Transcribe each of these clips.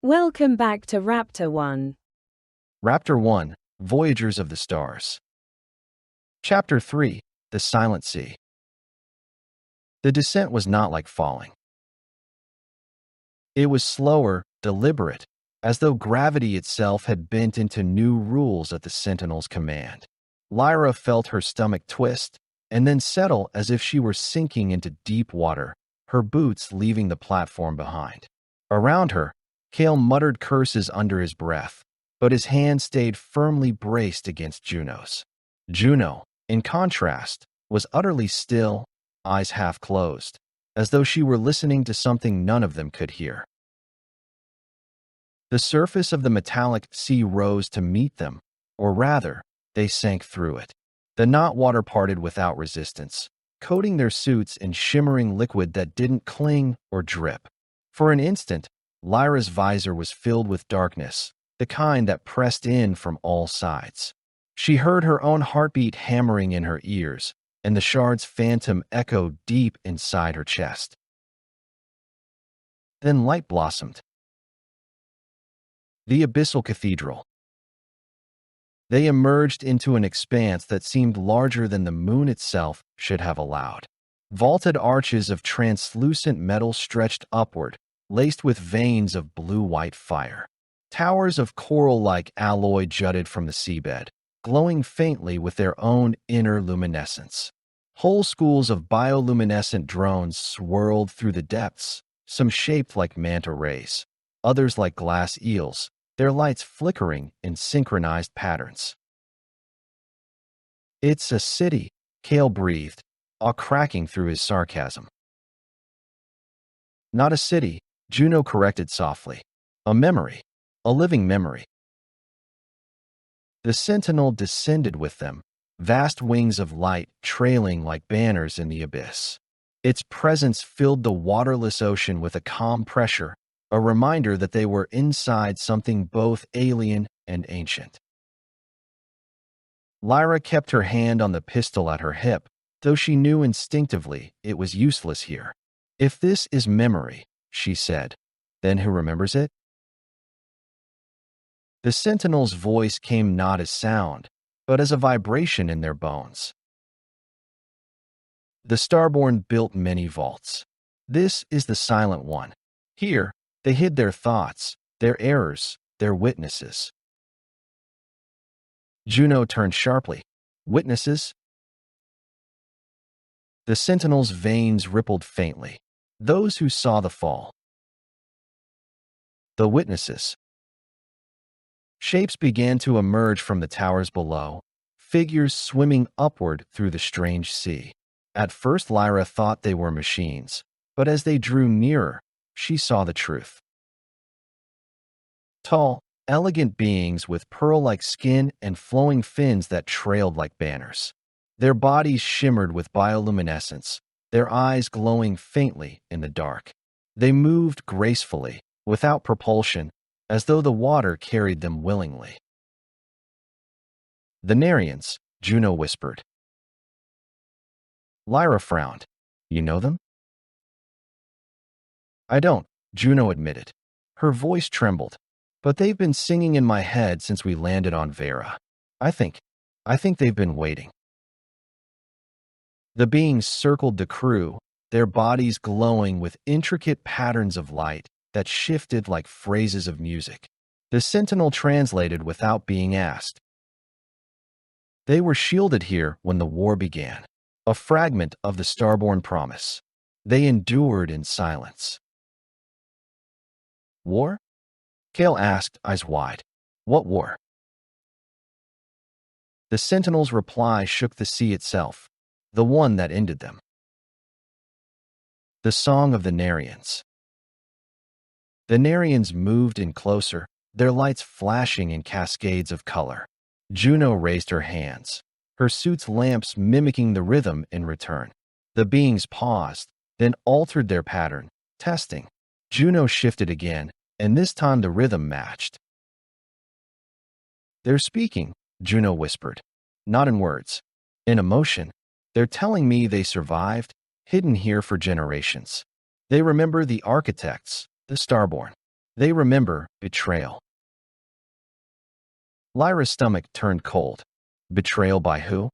Welcome back to Raptor-One. Raptor-One, Voyagers of the Stars. Chapter 3, The Silent Sea. The descent was not like falling. It was slower, deliberate, as though gravity itself had bent into new rules at the Sentinel's command. Lyra felt her stomach twist, and then settle as if she were sinking into deep water, her boots leaving the platform behind. Around her, Kael muttered curses under his breath, but his hand stayed firmly braced against Juno's. Juno, in contrast, was utterly still, eyes half closed, as though she were listening to something none of them could hear. The surface of the metallic sea rose to meet them, or rather, they sank through it. The knot water parted without resistance, coating their suits in shimmering liquid that didn't cling or drip. For an instant, Lyra's visor was filled with darkness, the kind that pressed in from all sides. She heard her own heartbeat hammering in her ears, and the shard's phantom echoed deep inside her chest. Then light blossomed. The abyssal cathedral. They emerged into an expanse that seemed larger than the moon itself should have allowed. Vaulted arches of translucent metal stretched upward, laced with veins of blue-white fire. Towers of coral-like alloy jutted from the seabed, glowing faintly with their own inner luminescence. Whole schools of bioluminescent drones swirled through the depths, some shaped like manta rays, others like glass eels, their lights flickering in synchronized patterns. "It's a city," Kael breathed, awe cracking through his sarcasm. "Not a city," Juno corrected softly. "A memory. A living memory." The Sentinel descended with them, vast wings of light trailing like banners in the abyss. Its presence filled the waterless ocean with a calm pressure, a reminder that they were inside something both alien and ancient. Lyra kept her hand on the pistol at her hip, though she knew instinctively it was useless here. "If this is memory," she said, "then who remembers it?" The Sentinel's voice came not as sound, but as a vibration in their bones. "The Starborn built many vaults. This is the Silent One. Here, they hid their thoughts, their errors, their witnesses." Juno turned sharply. "Witnesses?" The Sentinel's veins rippled faintly. "Those who saw the fall." "The witnesses." Shapes began to emerge from the towers below, figures swimming upward through the strange sea. At first Lyra thought they were machines, but as they drew nearer, she saw the truth. Tall, elegant beings with pearl-like skin and flowing fins that trailed like banners. Their bodies shimmered with bioluminescence, their eyes glowing faintly in the dark. They moved gracefully, without propulsion, as though the water carried them willingly. "The Narians," Juno whispered. Lyra frowned. "You know them?" "I don't," Juno admitted. Her voice trembled. "But they've been singing in my head since we landed on Vera. I think they've been waiting." The beings circled the crew, their bodies glowing with intricate patterns of light that shifted like phrases of music. The Sentinel translated without being asked. "They were shielded here when the war began, a fragment of the Starborn promise. They endured in silence." "War?" Kael asked, eyes wide. "What war?" The Sentinel's reply shook the sea itself, the one that ended them. "The song of the Narians." The Narians moved in closer, their lights flashing in cascades of color. Juno raised her hands, her suit's lamps mimicking the rhythm in return. The beings paused, then altered their pattern, testing. Juno shifted again, and this time the rhythm matched. "They're speaking," Juno whispered. "Not in words. In emotion. They're telling me they survived, hidden here for generations. They remember the architects, the Starborn. They remember betrayal. Lyra's stomach turned cold. Betrayal by who?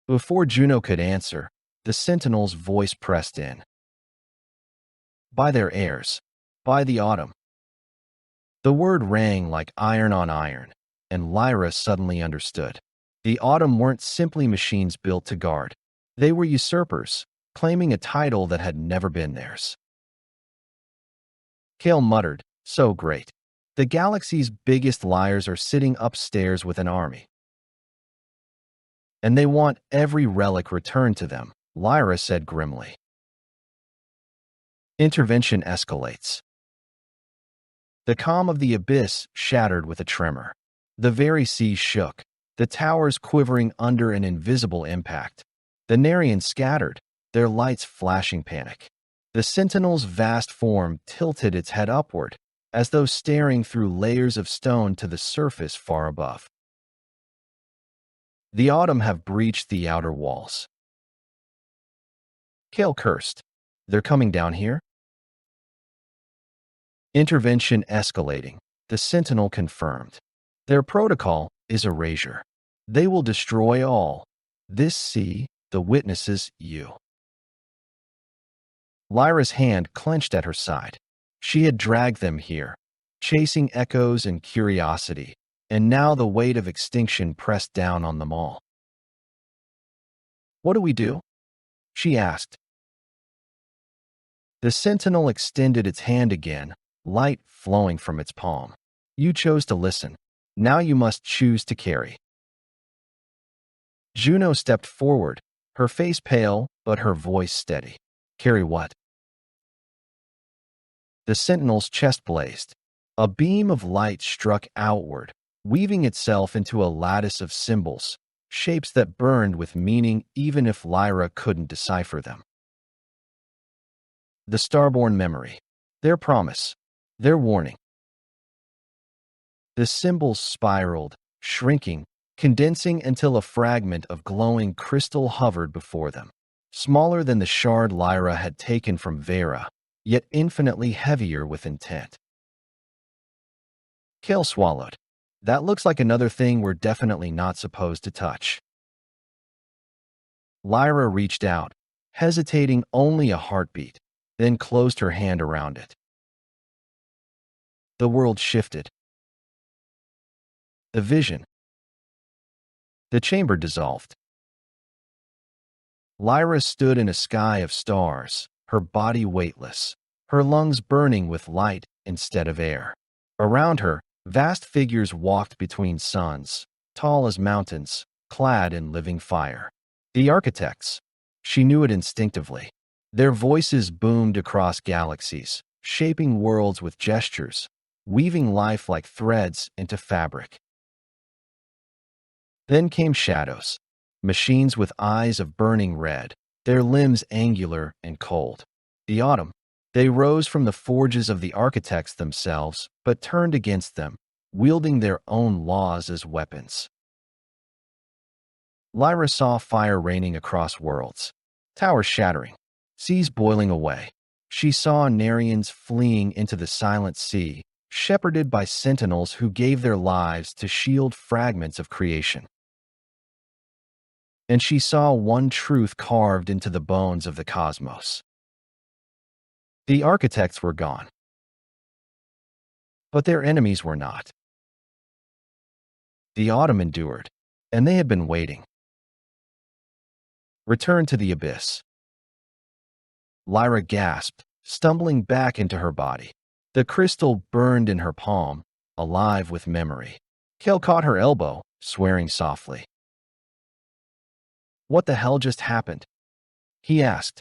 Before Juno could answer, the Sentinel's voice pressed in. By their heirs. By the Autumn. The word rang like iron on iron, and Lyra suddenly understood. The Autumn weren't simply machines built to guard. They were usurpers, claiming a title that had never been theirs. Kael muttered, "So great. The galaxy's biggest liars are sitting upstairs with an army. And they want every relic returned to them," Lyra said grimly. Intervention escalates. The calm of the abyss shattered with a tremor. The very sea shook, the towers quivering under an invisible impact. The Narians scattered, their lights flashing panic. The Sentinel's vast form tilted its head upward, as though staring through layers of stone to the surface far above. The Autumn have breached the outer walls. Kael cursed. They're coming down here? Intervention escalating. The Sentinel confirmed. Their protocol is erasure. They will destroy all. This sea, the witnesses, you. Lyra's hand clenched at her side. She had dragged them here, chasing echoes and curiosity, and now the weight of extinction pressed down on them all. What do we do? She asked. The Sentinel extended its hand again, light flowing from its palm. You chose to listen. Now you must choose to carry. Juno stepped forward, her face pale, but her voice steady. Carry what? The Sentinel's chest blazed. A beam of light struck outward, weaving itself into a lattice of symbols, shapes that burned with meaning even if Lyra couldn't decipher them. The Starborn memory. Their promise. Their warning. The symbols spiraled, shrinking, condensing until a fragment of glowing crystal hovered before them, smaller than the shard Lyra had taken from Vera, yet infinitely heavier with intent. Kael swallowed. That looks like another thing we're definitely not supposed to touch. Lyra reached out, hesitating only a heartbeat, then closed her hand around it. The world shifted. The vision. The chamber dissolved. Lyra stood in a sky of stars, her body weightless, her lungs burning with light instead of air. Around her, vast figures walked between suns, tall as mountains, clad in living fire. The architects. She knew it instinctively. Their voices boomed across galaxies, shaping worlds with gestures, weaving life like threads into fabric. Then came shadows, machines with eyes of burning red, their limbs angular and cold. The Autumn. They rose from the forges of the architects themselves, but turned against them, wielding their own laws as weapons. Lyra saw fire raining across worlds, towers shattering, seas boiling away. She saw Narians fleeing into the silent sea, shepherded by sentinels who gave their lives to shield fragments of creation. And she saw one truth carved into the bones of the cosmos. The architects were gone. But their enemies were not. The Autumn endured, and they had been waiting. Return to the abyss. Lyra gasped, stumbling back into her body. The crystal burned in her palm, alive with memory. Kael caught her elbow, swearing softly. What the hell just happened? He asked.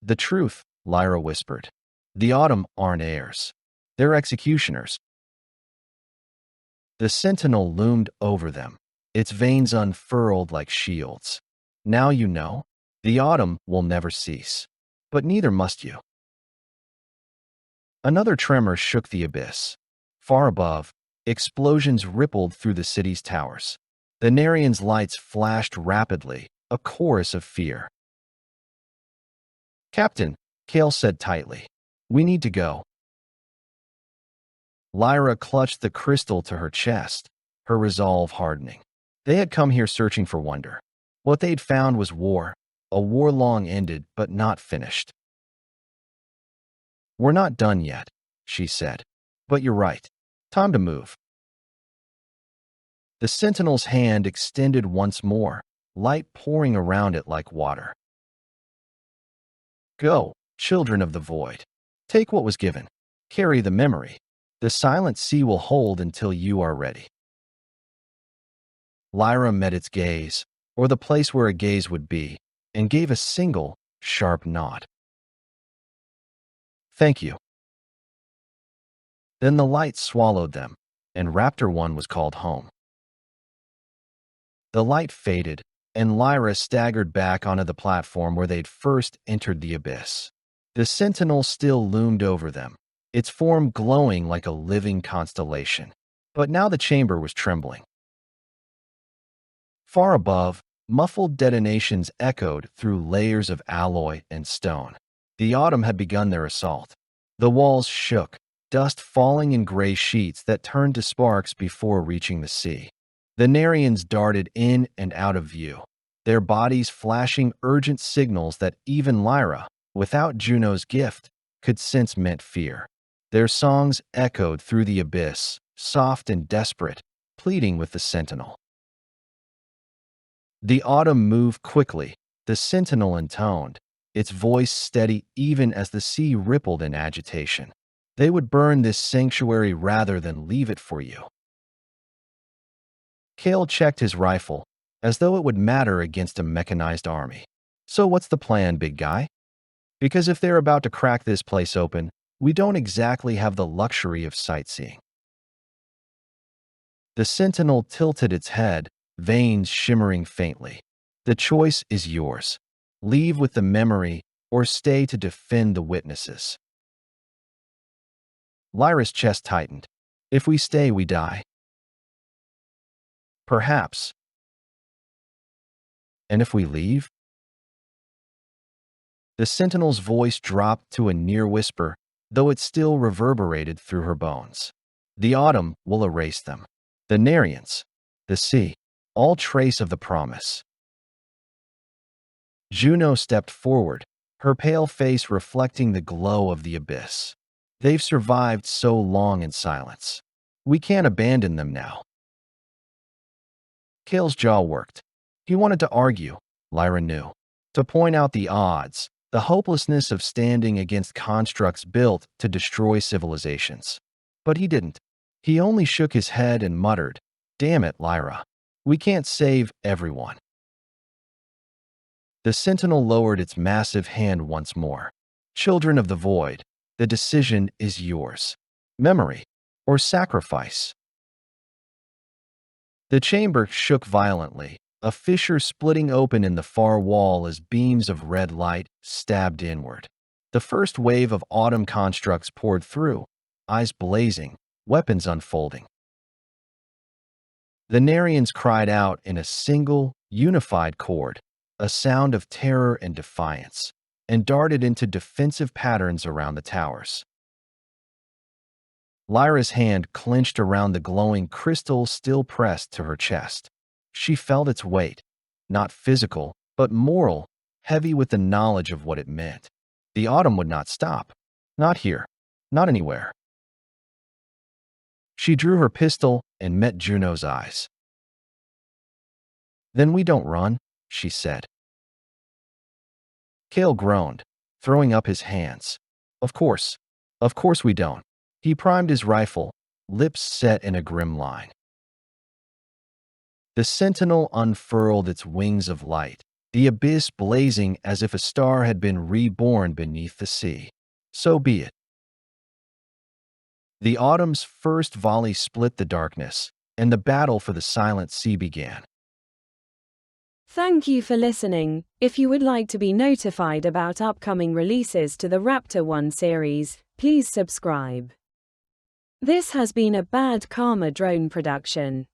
The truth, Lyra whispered. The Autumn aren't heirs. They're executioners. The sentinel loomed over them, its veins unfurled like shields. Now you know. The Autumn will never cease. But neither must you. Another tremor shook the abyss. Far above, explosions rippled through the city's towers. The Narians' lights flashed rapidly, a chorus of fear. Captain, Kael said tightly. We need to go. Lyra clutched the crystal to her chest, her resolve hardening. They had come here searching for wonder. What they'd found was war, a war long ended but not finished. We're not done yet, she said. But you're right. Time to move. The sentinel's hand extended once more, light pouring around it like water. Go, children of the void. Take what was given. Carry the memory. The silent sea will hold until you are ready. Lyra met its gaze, or the place where a gaze would be, and gave a single, sharp nod. Thank you. Then the light swallowed them, and Raptor-One was called home. The light faded, and Lyra staggered back onto the platform where they'd first entered the abyss. The sentinel still loomed over them, its form glowing like a living constellation. But now the chamber was trembling. Far above, muffled detonations echoed through layers of alloy and stone. The autumn had begun their assault. The walls shook, dust falling in gray sheets that turned to sparks before reaching the sea. The Narians darted in and out of view, their bodies flashing urgent signals that even Lyra, without Juno's gift, could sense meant fear. Their songs echoed through the abyss, soft and desperate, pleading with the sentinel. The autumn moved quickly, the sentinel intoned, its voice steady even as the sea rippled in agitation. They would burn this sanctuary rather than leave it for you. Kael checked his rifle, as though it would matter against a mechanized army. So what's the plan, big guy? Because if they're about to crack this place open, we don't exactly have the luxury of sightseeing. The sentinel tilted its head, veins shimmering faintly. The choice is yours. Leave with the memory or stay to defend the witnesses. Lyra's chest tightened. If we stay, we die. Perhaps. And if we leave? The sentinel's voice dropped to a near whisper, though it still reverberated through her bones. The autumn will erase them. The Narians, the sea, all trace of the promise. Juno stepped forward, her pale face reflecting the glow of the abyss. They've survived so long in silence. We can't abandon them now. Kael's jaw worked. He wanted to argue, Lyra knew, to point out the odds, the hopelessness of standing against constructs built to destroy civilizations. But he didn't. He only shook his head and muttered, Damn it, Lyra. We can't save everyone. The sentinel lowered its massive hand once more. Children of the void, the decision is yours. Memory or sacrifice. The chamber shook violently, a fissure splitting open in the far wall as beams of red light stabbed inward. The first wave of autumn constructs poured through, eyes blazing, weapons unfolding. The Narians cried out in a single, unified chord, a sound of terror and defiance, and darted into defensive patterns around the towers. Lyra's hand clenched around the glowing crystal still pressed to her chest. She felt its weight, not physical, but moral, heavy with the knowledge of what it meant. The autumn would not stop. Not here. Not anywhere. She drew her pistol and met Juno's eyes. Then we don't run, she said. Kael groaned, throwing up his hands. Of course we don't. He primed his rifle, lips set in a grim line. The sentinel unfurled its wings of light, the abyss blazing as if a star had been reborn beneath the sea. So be it. The autumn's first volley split the darkness, and the battle for the silent sea began. Thank you for listening. If you would like to be notified about upcoming releases to the Raptor-One series, please subscribe. This has been a Bad Karma Drone production.